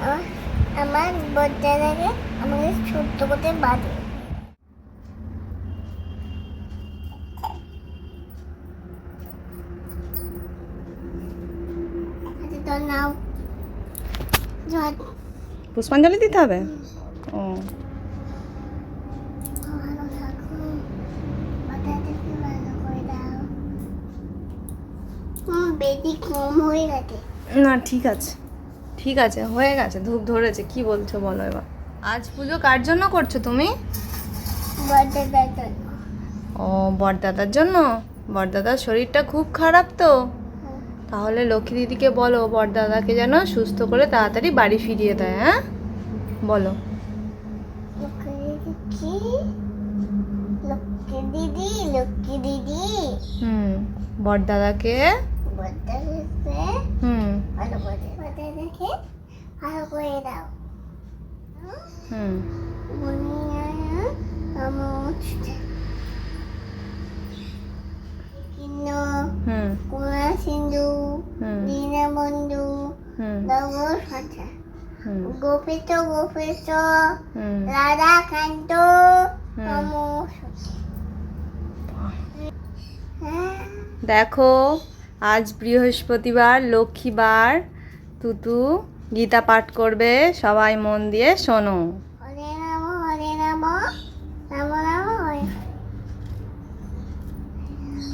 আমার বাচ্চাটাকে আমাকে ছোট্ট করে বাঁধে। তোর নাও পুষ্পাঞ্জলি দিতে হবে। ও ভালো থাকো, বাচ্চাটাকে ভালো করে দাও। বেশি কম হয়ে গেছে। না ঠিক আছে, ঠিক আছে, হয়ে গেছে, ধূপ ধরেছে। কি বলছো বলো এবার। আজ পুজো কার জন্য করছো তুমি? বাচ্চাটার জন্য। ও বড়দাদার জন্য। বড়দাদার শরীরটা খুব খারাপ তো। তাহলে লক্ষ্মী দিদিকে বলো বড়দাদাকে যেন সুস্থ করে তাড়াতাড়ি বাড়ি ফিরিয়ে দেয়। হ্যাঁ বলো। কি লক্ষ্মী দিদি, লক্ষ্মী দিদি বড়দাদাকে বাচ্চাটাকে হুম ভালো করে, বাচ্চাটাকে ভালো করে দাও। হুম হুম কুমার সিন্ধু, হুম দীনবন্ধু, হুম নগর সাথে, হুম গোপিত গোপিত, হুম রাধাকান্ত, হুম। নমস্তে। হ্যাঁ, দেখো আজ বৃহস্পতিবার, লক্ষ্মীবার, তুতু গীতা পাঠ করবে, সবাই মন দিয়ে শোনো। হরে রাম হরে রাম, রাম রাম হরে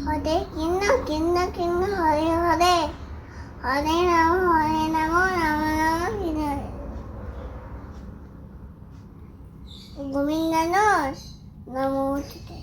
হরে, হরে কৃষ্ণ কৃষ্ণ কৃষ্ণ হরে হরে, হরে রাম রাম রাম কৃষ্ণ হরে। গোবিন্দ নমস্তে।